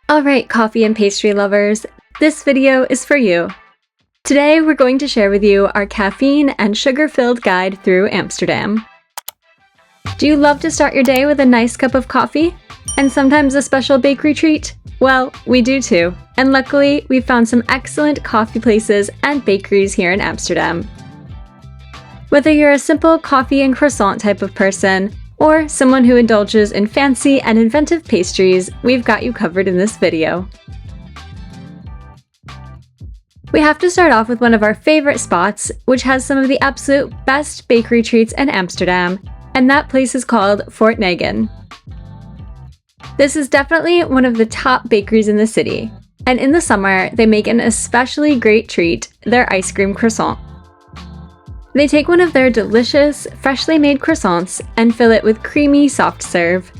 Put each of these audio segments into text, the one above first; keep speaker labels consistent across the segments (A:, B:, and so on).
A: Alright, coffee and pastry lovers, this video is for you. Today we're going to share with you our caffeine and sugar-filled guide through Amsterdam. Do you love to start your day with a nice cup of coffee? And sometimes a special bakery treat? Well, we do too, and luckily we've found some excellent coffee places and bakeries here in Amsterdam. Whether you're a simple coffee and croissant type of person, or someone who indulges in fancy and inventive pastries, we've got you covered in this video. We have to start off with one of our favorite spots, which has some of the absolute best bakery treats in Amsterdam, and that place is called Negen. This is definitely one of the top bakeries in the city, and in the summer they make an especially great treat, their ice cream croissant. They take one of their delicious, freshly made croissants and fill it with creamy soft serve.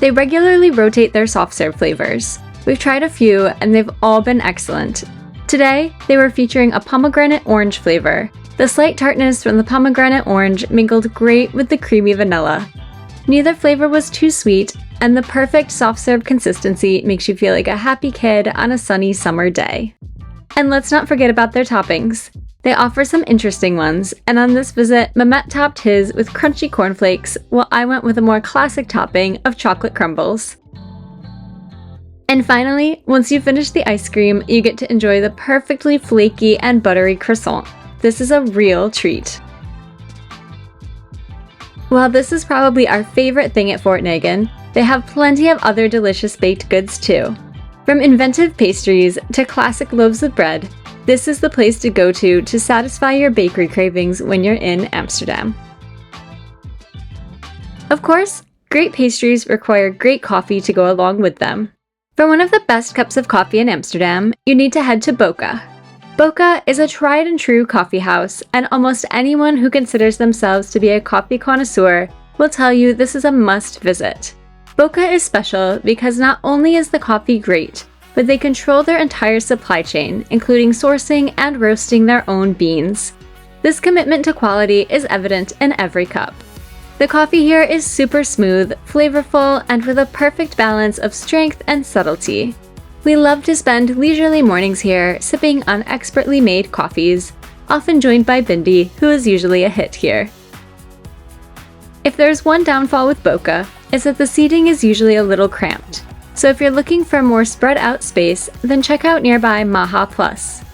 A: They regularly rotate their soft serve flavors. We've tried a few and they've all been excellent. Today, they were featuring a pomegranate orange flavor. The slight tartness from the pomegranate orange mingled great with the creamy vanilla. Neither flavor was too sweet, and the perfect soft serve consistency makes you feel like a happy kid on a sunny summer day. And let's not forget about their toppings. They offer some interesting ones, and on this visit, Mehmet topped his with crunchy cornflakes, while I went with a more classic topping of chocolate crumbles. And finally, once you finish the ice cream, you get to enjoy the perfectly flaky and buttery croissant. This is a real treat. While this is probably our favorite thing at Negen, they have plenty of other delicious baked goods too. From inventive pastries to classic loaves of bread, this is the place to go to satisfy your bakery cravings when you're in Amsterdam. Of course, great pastries require great coffee to go along with them. For one of the best cups of coffee in Amsterdam, you need to head to Bocca. Bocca is a tried and true coffee house, and almost anyone who considers themselves to be a coffee connoisseur will tell you this is a must visit. Bocca is special because not only is the coffee great, but they control their entire supply chain, including sourcing and roasting their own beans. This commitment to quality is evident in every cup. The coffee here is super smooth, flavorful, and with a perfect balance of strength and subtlety. We love to spend leisurely mornings here sipping on expertly made coffees, often joined by Bindi, who is usually a hit here. If there's one downfall with Bocca, it's that the seating is usually a little cramped. So if you're looking for more spread out space, then check out nearby Maha Plus.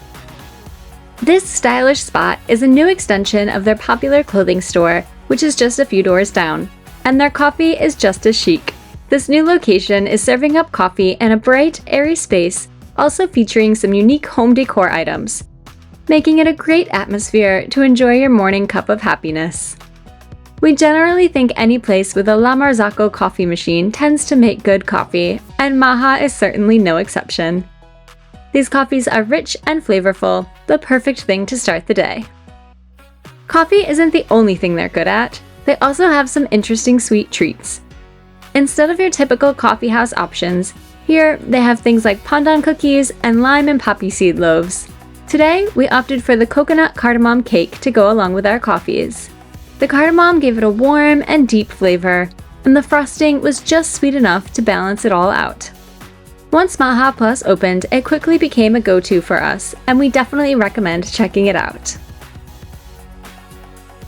A: This stylish spot is a new extension of their popular clothing store, which is just a few doors down, and their coffee is just as chic. This new location is serving up coffee in a bright, airy space, also featuring some unique home decor items, making it a great atmosphere to enjoy your morning cup of happiness. We generally think any place with a La Marzocco coffee machine tends to make good coffee, and Maha is certainly no exception. These coffees are rich and flavorful, the perfect thing to start the day. Coffee isn't the only thing they're good at. They also have some interesting sweet treats. Instead of your typical coffeehouse options, here they have things like pandan cookies and lime and poppy seed loaves. Today, we opted for the coconut cardamom cake to go along with our coffees. The cardamom gave it a warm and deep flavor, and the frosting was just sweet enough to balance it all out. Once Maha Plus opened, it quickly became a go-to for us, and we definitely recommend checking it out.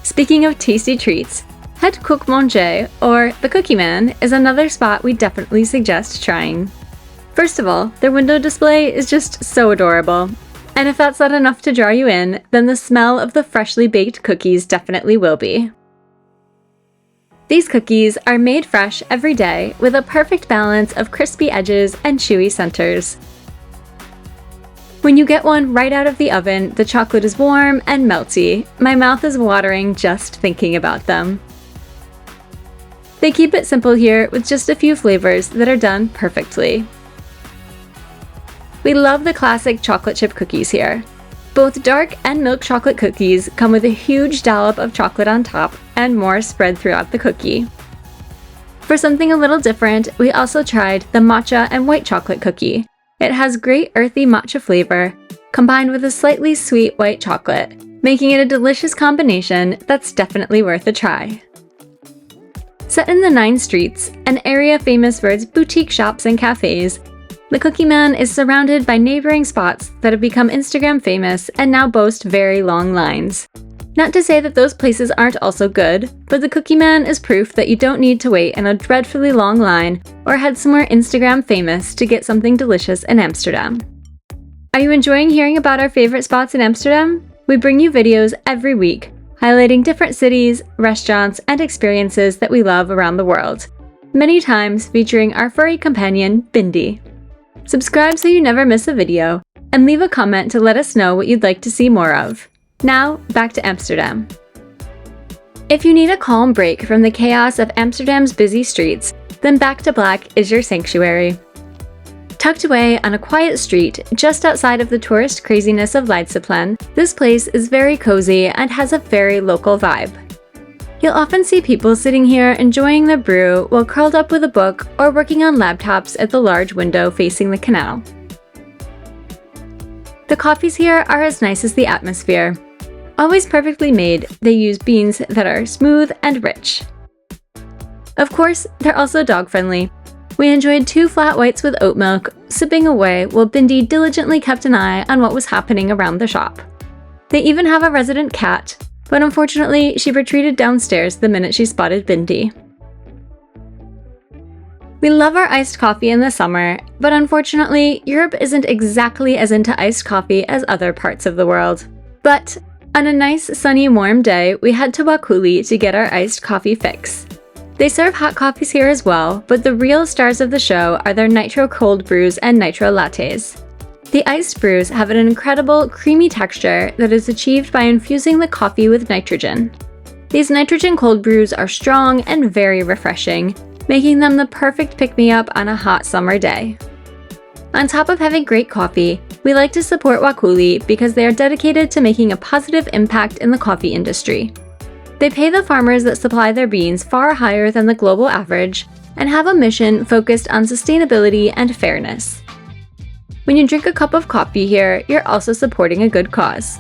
A: Speaking of tasty treats, Het Koekemannetje, or the Cookie Man, is another spot we definitely suggest trying. First of all, their window display is just so adorable. And if that's not enough to draw you in, then the smell of the freshly baked cookies definitely will be. These cookies are made fresh every day with a perfect balance of crispy edges and chewy centers. When you get one right out of the oven, the chocolate is warm and melty. My mouth is watering just thinking about them. They keep it simple here with just a few flavors that are done perfectly. We love the classic chocolate chip cookies here. Both dark and milk chocolate cookies come with a huge dollop of chocolate on top and more spread throughout the cookie. For something a little different, we also tried the matcha and white chocolate cookie. It has great earthy matcha flavor, combined with a slightly sweet white chocolate, making it a delicious combination that's definitely worth a try. Set in the 9 streets, an area famous for its boutique shops and cafes, the Koekieman is surrounded by neighboring spots that have become Instagram famous and now boast very long lines. Not to say that those places aren't also good, but the Koekieman is proof that you don't need to wait in a dreadfully long line or head somewhere Instagram famous to get something delicious in Amsterdam. Are you enjoying hearing about our favorite spots in Amsterdam? We bring you videos every week, highlighting different cities, restaurants, and experiences that we love around the world, many times featuring our furry companion, Bindi. Subscribe so you never miss a video, and leave a comment to let us know what you'd like to see more of. Now, back to Amsterdam. If you need a calm break from the chaos of Amsterdam's busy streets, then Back to Black is your sanctuary. Tucked away on a quiet street just outside of the tourist craziness of Leidseplein, this place is very cozy and has a very local vibe. You'll often see people sitting here enjoying their brew while curled up with a book or working on laptops at the large window facing the canal. The coffees here are as nice as the atmosphere. Always perfectly made, they use beans that are smooth and rich. Of course, they're also dog-friendly. We enjoyed 2 flat whites with oat milk, sipping away while Bindi diligently kept an eye on what was happening around the shop. They even have a resident cat, but unfortunately, she retreated downstairs the minute she spotted Bindi. We love our iced coffee in the summer, but unfortunately, Europe isn't exactly as into iced coffee as other parts of the world. But on a nice, sunny, warm day, we head to Wakuli to get our iced coffee fix. They serve hot coffees here as well, but the real stars of the show are their nitro cold brews and nitro lattes. The iced brews have an incredible, creamy texture that is achieved by infusing the coffee with nitrogen. These nitrogen cold brews are strong and very refreshing, making them the perfect pick-me-up on a hot summer day. On top of having great coffee, we like to support Wakuli because they are dedicated to making a positive impact in the coffee industry. They pay the farmers that supply their beans far higher than the global average and have a mission focused on sustainability and fairness. When you drink a cup of coffee here, you're also supporting a good cause.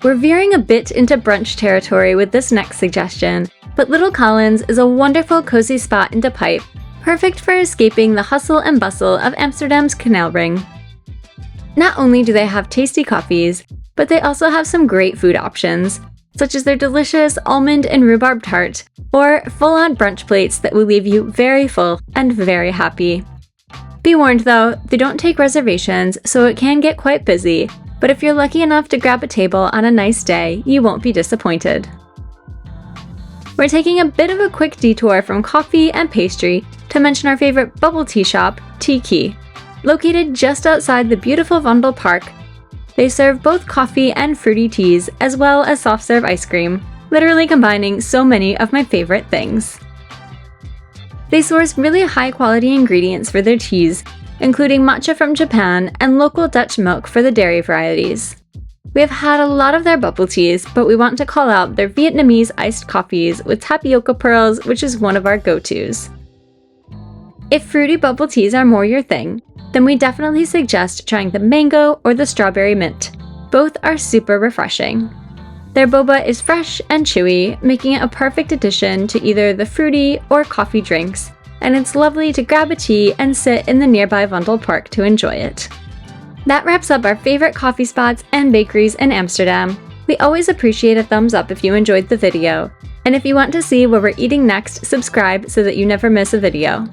A: We're veering a bit into brunch territory with this next suggestion, but Little Collins is a wonderful cozy spot in De Pijp, perfect for escaping the hustle and bustle of Amsterdam's canal ring. Not only do they have tasty coffees, but they also have some great food options, such as their delicious almond and rhubarb tart, or full-on brunch plates that will leave you very full and very happy. Be warned though, they don't take reservations, so it can get quite busy, but if you're lucky enough to grab a table on a nice day, you won't be disappointed. We're taking a bit of a quick detour from coffee and pastry to mention our favorite bubble tea shop, Tiki. Located just outside the beautiful Vondel Park, they serve both coffee and fruity teas, as well as soft serve ice cream, literally combining so many of my favorite things. They source really high quality ingredients for their teas, including matcha from Japan and local Dutch milk for the dairy varieties. We have had a lot of their bubble teas, but we want to call out their Vietnamese iced coffees with tapioca pearls, which is one of our go-tos. If fruity bubble teas are more your thing, then we definitely suggest trying the mango or the strawberry mint. Both are super refreshing. Their boba is fresh and chewy, making it a perfect addition to either the fruity or coffee drinks, and it's lovely to grab a tea and sit in the nearby Vondel Park to enjoy it. That wraps up our favorite coffee spots and bakeries in Amsterdam. We always appreciate a thumbs up if you enjoyed the video, and if you want to see where we're eating next, subscribe so that you never miss a video.